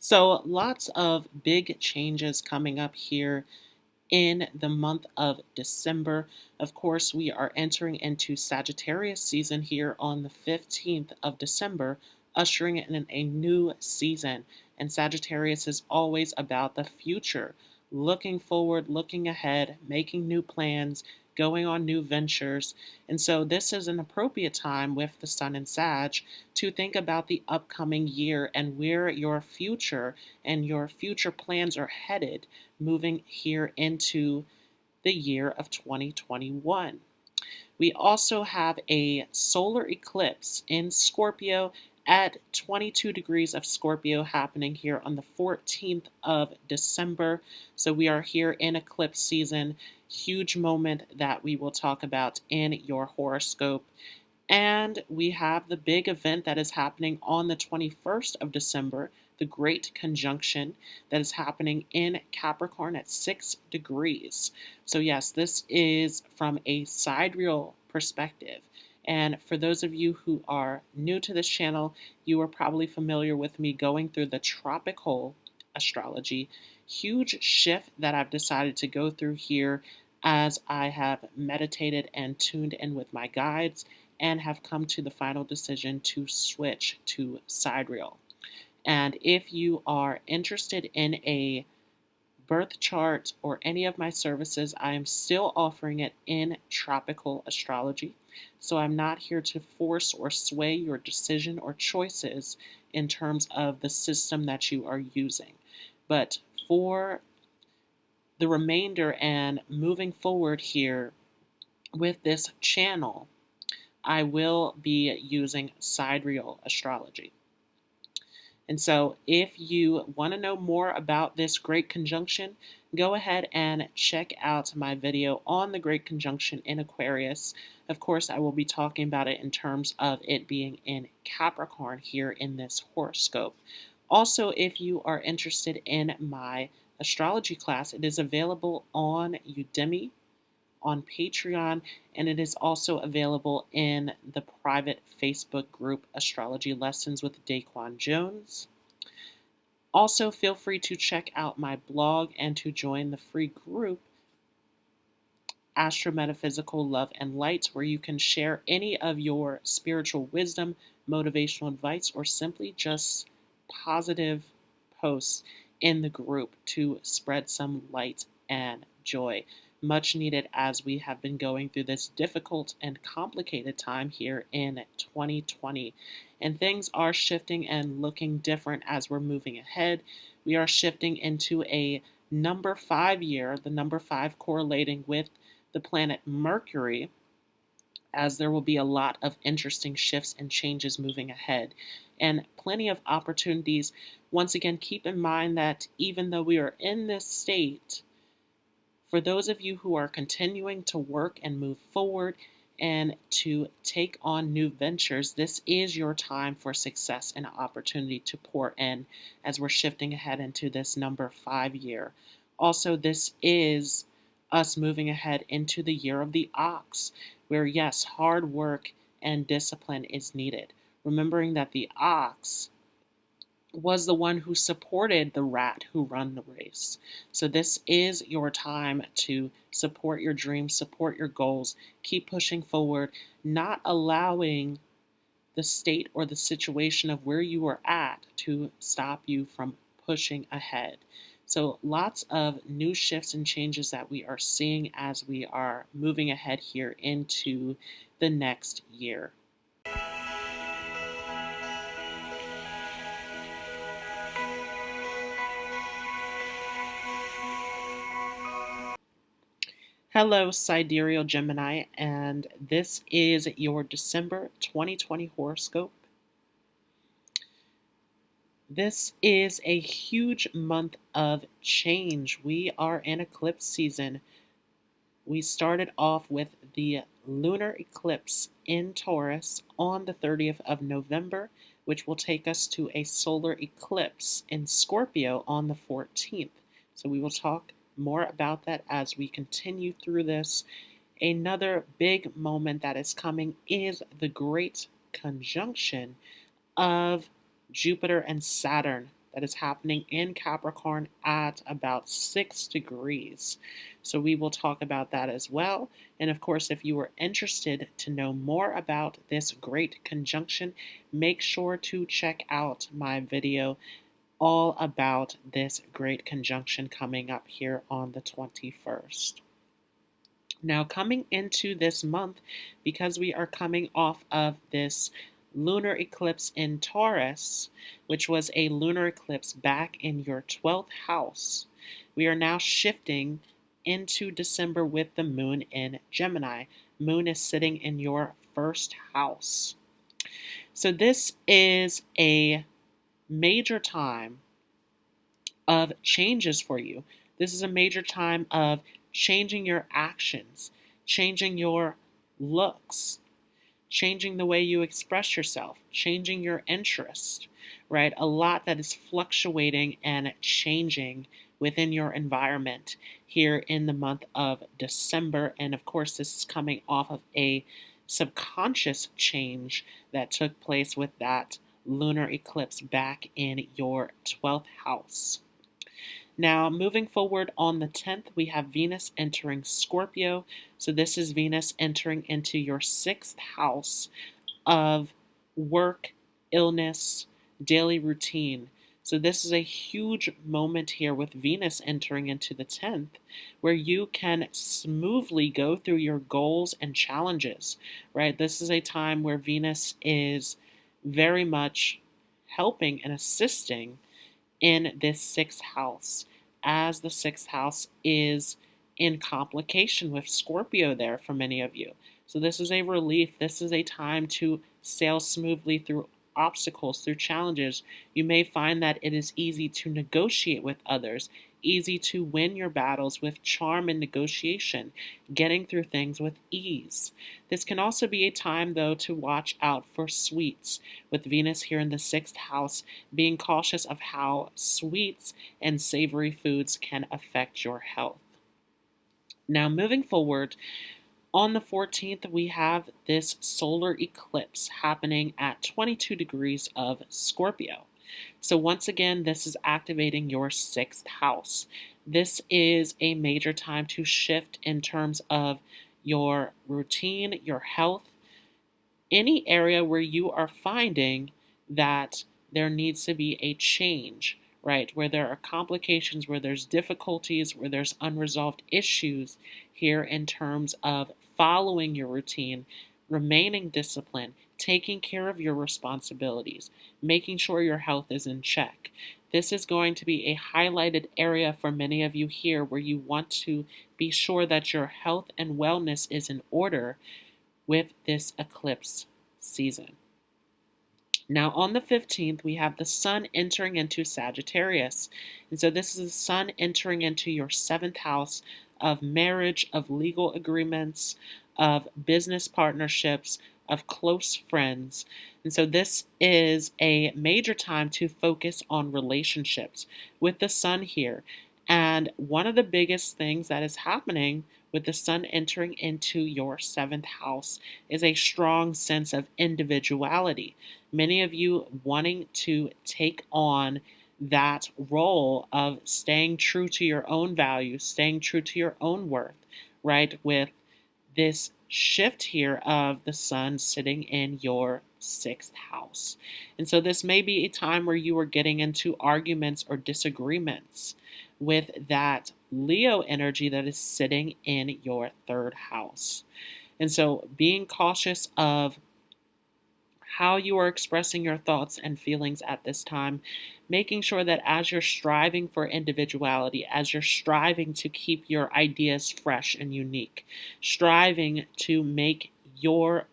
So, lots of big changes coming up here in the month of December. Of course, we are entering into Sagittarius season here on the 15th of December, ushering in a new season. And Sagittarius is always about the future, looking forward, looking ahead, making new plans, going on new ventures. And so, this is an appropriate time with the Sun in Sag to think about the upcoming year and where your future and your future plans are headed moving here into the year of 2021. We also have a solar eclipse in Scorpio at 22 degrees of Scorpio happening here on the 14th of December. So we are here in eclipse season. Huge moment that we will talk about in your horoscope. And we have the big event that is happening on the 21st of December, the Great Conjunction that is happening in Capricorn at 6 degrees. So, yes, this is from a sidereal perspective. And for those of you who are new to this channel, you are probably familiar with me going through the tropical astrology. Huge shift that I've decided to go through here as I have meditated and tuned in with my guides and have come to the final decision to switch to Sidereal. And if you are interested in a birth chart or any of my services, I am still offering it in tropical astrology. So I'm not here to force or sway your decision or choices in terms of the system that you are using. But for the remainder and moving forward here with this channel, I will be using Sidereal astrology. And so if you want to know more about this Great Conjunction, go ahead and check out my video on the Great Conjunction in Aquarius. Of course, I will be talking about it in terms of it being in Capricorn here in this horoscope. Also, if you are interested in my astrology class, it is available on Udemy, on Patreon, and it is also available in the private Facebook group Astrology Lessons with Daquan Jones. Also, feel free to check out my blog and to join the free group Astro Metaphysical Love and Light, where you can share any of your spiritual wisdom, motivational advice, or simply just positive posts in the group to spread some light and joy. Much needed as we have been going through this difficult and complicated time here in 2020. And things are shifting and looking different as we're moving ahead. We are shifting into a number 5 year, the number 5 correlating with the planet Mercury, as there will be a lot of interesting shifts and changes moving ahead and plenty of opportunities. Once again, keep in mind that even though we are in this state, for those of you who are continuing to work and move forward and to take on new ventures, this is your time for success and opportunity to pour in as we're shifting ahead into this number 5 year. Also, this is us moving ahead into the year of the ox, where yes, hard work and discipline is needed. Remembering that the ox was the one who supported the rat who ran the race. So this is your time to support your dreams, support your goals, keep pushing forward, not allowing the state or the situation of where you are at to stop you from pushing ahead. So lots of new shifts and changes that we are seeing as we are moving ahead here into the next year. Hello, Sidereal Gemini, and this is your December 2020 horoscope. This is a huge month of change. We are in eclipse season. We started off with the lunar eclipse in Taurus on the 30th of November, which will take us to a solar eclipse in Scorpio on the 14th. So we will talk more about that as we continue through this. Another big moment that is coming is the Great Conjunction of Jupiter and Saturn that is happening in Capricorn at about 6 degrees. So we will talk about that as well. And of course, if you are interested to know more about this great conjunction, make sure to check out my video all about this great conjunction coming up here on the 21st. Now, coming into this month, because we are coming off of this lunar eclipse in Taurus, which was a lunar eclipse back in your 12th house, we are now shifting into December with the moon in Gemini. Moon is sitting in your first house. So this is a major time of changes for you. This is a major time of changing your actions, changing your looks, changing the way you express yourself, changing your interest, right? A lot that is fluctuating and changing within your environment here in the month of December. And of course, this is coming off of a subconscious change that took place with that lunar eclipse back in your 12th house. Now, moving forward on the 10th, we have Venus entering Scorpio. So this is Venus entering into your 6th house of work, illness, daily routine. So this is a huge moment here with Venus entering into the 10th, where you can smoothly go through your goals and challenges, right? This is a time where Venus is very much helping and assisting in this 6th house, as the 6th house is in complication with Scorpio there for many of you. So this is a relief. This is a time to sail smoothly through obstacles, through challenges. You may find that it is easy to negotiate with others, easy to win your battles with charm and negotiation, getting through things with ease. This can also be a time, though, to watch out for sweets, with Venus here in the 6th house, being cautious of how sweets and savory foods can affect your health. Now, moving forward, on the 14th, we have this solar eclipse happening at 22 degrees of Scorpio. So once again, this is activating your 6th house. This is a major time to shift in terms of your routine, your health, any area where you are finding that there needs to be a change, right? Where there are complications, where there's difficulties, where there's unresolved issues here in terms of following your routine, remaining disciplined, taking care of your responsibilities, making sure your health is in check. This is going to be a highlighted area for many of you here, where you want to be sure that your health and wellness is in order with this eclipse season. Now, on the 15th, we have the Sun entering into Sagittarius. And so this is the Sun entering into your 7th house of marriage, of legal agreements, of business partnerships, of close friends. And so this is a major time to focus on relationships with the Sun here. And one of the biggest things that is happening with the Sun entering into your 7th house is a strong sense of individuality. Many of you wanting to take on that role of staying true to your own values, staying true to your own worth, right? With this shift here of the Sun sitting in your 6th house. And so this may be a time where you are getting into arguments or disagreements with that Leo energy that is sitting in your 3rd house. And so being cautious of how you are expressing your thoughts and feelings at this time, making sure that as you're striving for individuality, as you're striving to keep your ideas fresh and unique, striving to make your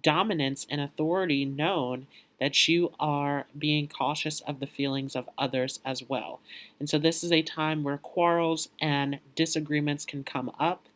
dominance and authority known, that you are being cautious of the feelings of others as well. And so this is a time where quarrels and disagreements can come up,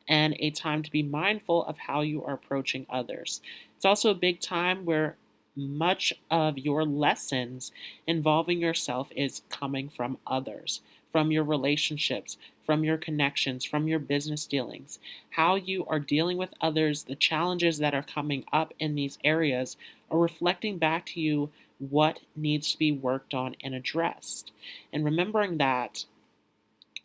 and a time to be mindful of how you are approaching others. It's also a big time where much of your lessons involving yourself is coming from others, from your relationships, from your connections, from your business dealings. How you are dealing with others, the challenges that are coming up in these areas are reflecting back to you what needs to be worked on and addressed. And remembering that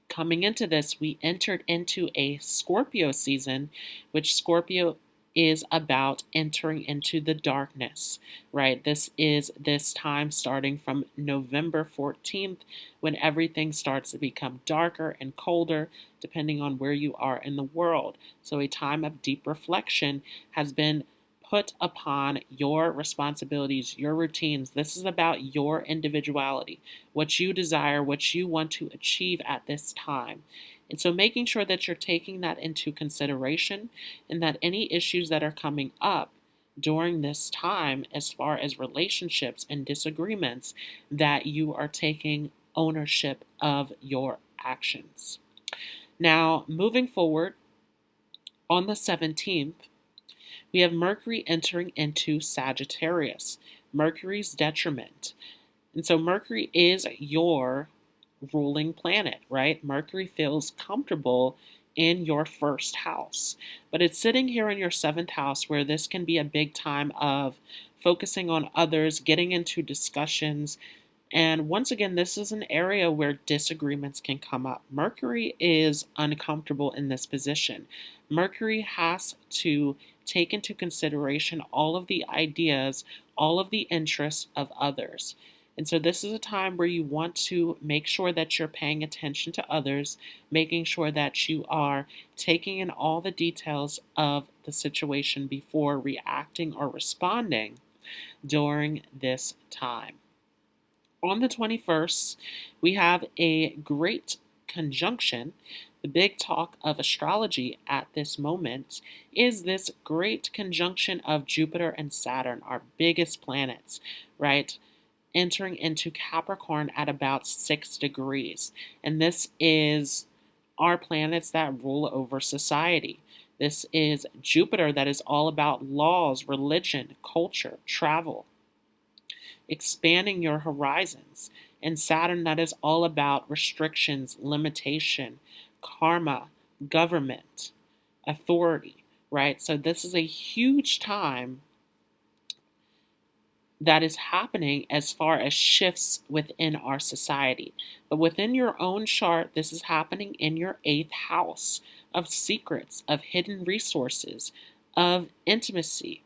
coming into this, we entered into a Scorpio season, which Scorpio is about entering into the darkness, right? This is this time starting from November 14th when everything starts to become darker and colder, depending on where you are in the world. So, a time of deep reflection has been put upon your responsibilities, your routines. This is about your individuality, what you desire, what you want to achieve at this time. And so making sure that you're taking that into consideration and that any issues that are coming up during this time, as far as relationships and disagreements, that you are taking ownership of your actions. Now, moving forward, on the 17th, we have Mercury entering into Sagittarius, Mercury's detriment. And so Mercury is your ruling planet, right? Mercury feels comfortable in your first house, but it's sitting here in your seventh house where this can be a big time of focusing on others, getting into discussions. And once again, this is an area where disagreements can come up. Mercury is uncomfortable in this position. Mercury has to take into consideration all of the ideas, all of the interests of others. And so this is a time where you want to make sure that you're paying attention to others, making sure that you are taking in all the details of the situation before reacting or responding during this time. On the 21st, we have a great conjunction. The big talk of astrology at this moment is this great conjunction of Jupiter and Saturn, our biggest planets, right? Entering into Capricorn at about 6 degrees. And this is our planets that rule over society. This is Jupiter that is all about laws, religion, culture, travel, expanding your horizons, and Saturn that is all about restrictions, limitation, karma, government, authority, right? So this is a huge time that is happening as far as shifts within our society. But within your own chart, this is happening in your 8th house of secrets, of hidden resources, of intimacy,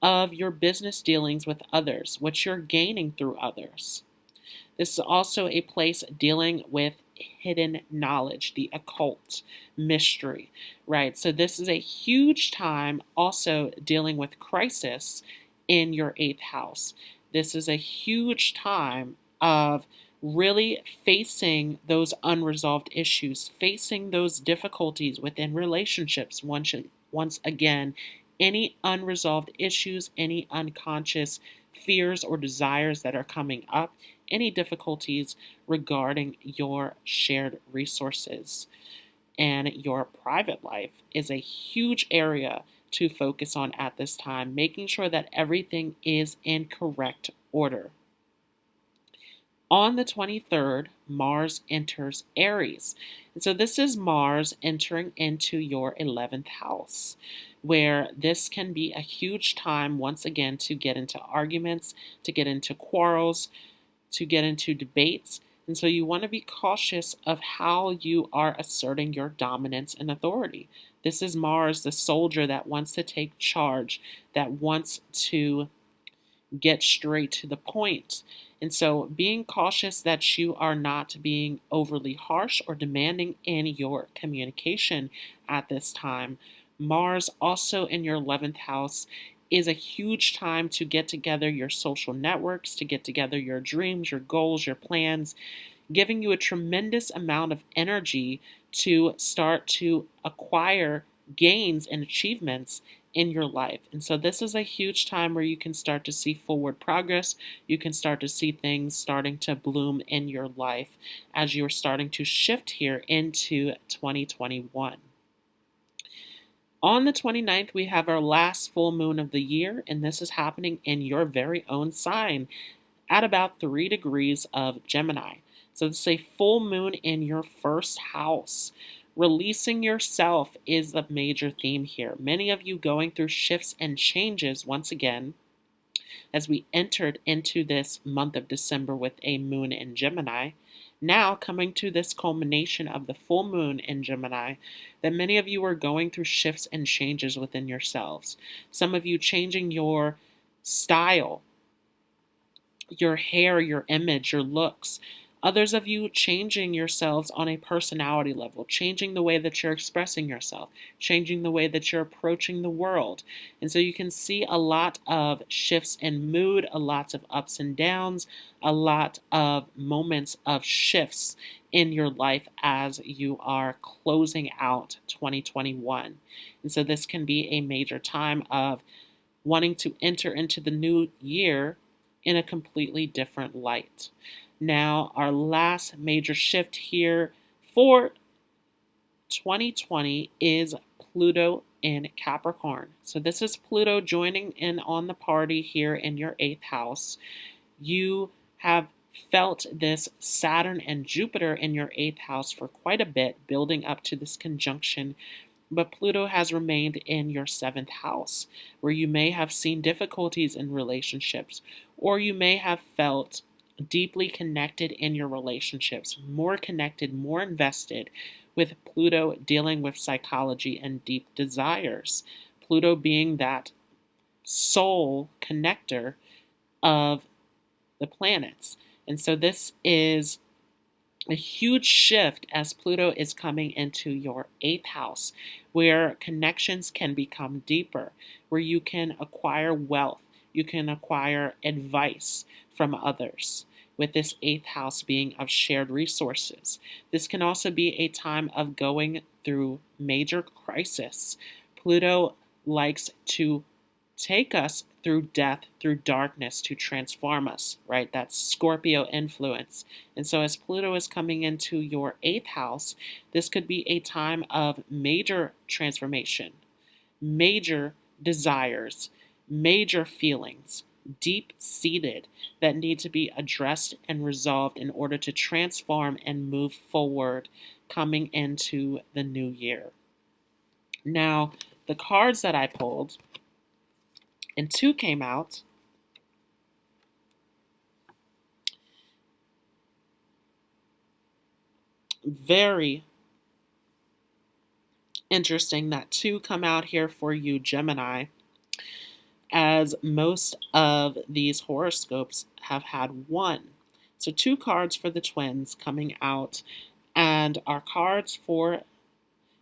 of your business dealings with others, what you're gaining through others. This is also a place dealing with hidden knowledge, the occult, mystery, right? So this is a huge time also dealing with crisis in your 8th house. This is a huge time of really facing those unresolved issues, facing those difficulties within relationships. Once again, any unresolved issues, any unconscious fears or desires that are coming up, any difficulties regarding your shared resources and your private life is a huge area to focus on at this time, making sure that everything is in correct order. On the 23rd, Mars enters Aries. And so this is Mars entering into your 11th house, where this can be a huge time, once again, to get into arguments, to get into quarrels, to get into debates. And so you want to be cautious of how you are asserting your dominance and authority. This is Mars, the soldier that wants to take charge, that wants to get straight to the point. And so being cautious that you are not being overly harsh or demanding in your communication at this time. Mars also in your 11th house is a huge time to get together your social networks, to get together your dreams, your goals, your plans, giving you a tremendous amount of energy to start to acquire gains and achievements in your life. And so this is a huge time where you can start to see forward progress. You can start to see things starting to bloom in your life as you're starting to shift here into 2021. On the 29th, we have our last full moon of the year, and this is happening in your very own sign at about 3 degrees of Gemini. So this is a full moon in your first house. Releasing yourself is a major theme here. Many of you going through shifts and changes once again, as we entered into this month of December with a moon in Gemini. Now, coming to this culmination of the full moon in Gemini, that many of you are going through shifts and changes within yourselves. Some of you changing your style, your hair, your image, your looks. Others of you changing yourselves on a personality level, changing the way that you're expressing yourself, changing the way that you're approaching the world. And so you can see a lot of shifts in mood, a lot of ups and downs, a lot of moments of shifts in your life as you are closing out 2021. And so this can be a major time of wanting to enter into the new year in a completely different light. Now, our last major shift here for 2020 is Pluto in Capricorn. So this is Pluto joining in on the party here in your 8th house. You have felt this Saturn and Jupiter in your 8th house for quite a bit, building up to this conjunction. But Pluto has remained in your 7th house, where you may have seen difficulties in relationships, or you may have felt deeply connected in your relationships, more connected, more invested, with Pluto dealing with psychology and deep desires. Pluto being that soul connector of the planets. And so this is a huge shift as Pluto is coming into your 8th house, where connections can become deeper, where you can acquire wealth, you can acquire advice from others, with this 8th house being of shared resources. This can also be a time of going through major crisis. Pluto likes to take us through death, through darkness, to transform us, right? That's Scorpio influence. And so as Pluto is coming into your 8th house, this could be a time of major transformation, major desires, major feelings, deep-seated, that need to be addressed and resolved in order to transform and move forward coming into the new year. Now, the cards that I pulled, and 2 came out. Very interesting that 2 come out here for you, Gemini, as most of these horoscopes have had 1. So 2 cards for the twins coming out, and our cards for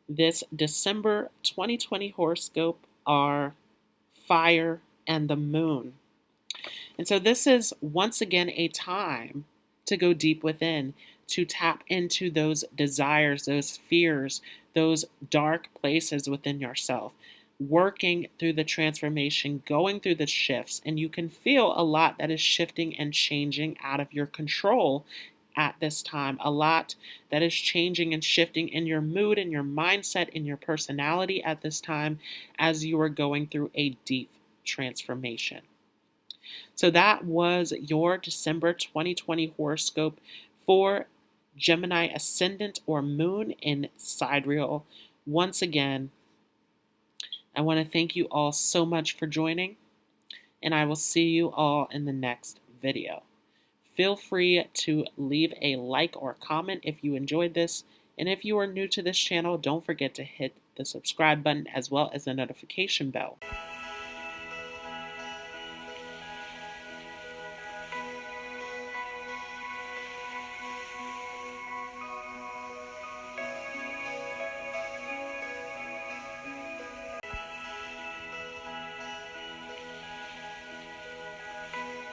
this December 2020 horoscope are Fire and the Moon. And so this is once again a time to go deep within, to tap into those desires, those fears, those dark places within yourself, working through the transformation, going through the shifts, and you can feel a lot that is shifting and changing out of your control at this time. A lot that is changing and shifting in your mood, in your mindset, in your personality at this time as you are going through a deep transformation. So that was your December 2020 horoscope for Gemini Ascendant or Moon in Sidereal. Once again, I want to thank you all so much for joining, and I will see you all in the next video. Feel free to leave a like or comment if you enjoyed this, and if you are new to this channel, don't forget to hit the subscribe button as well as the notification bell.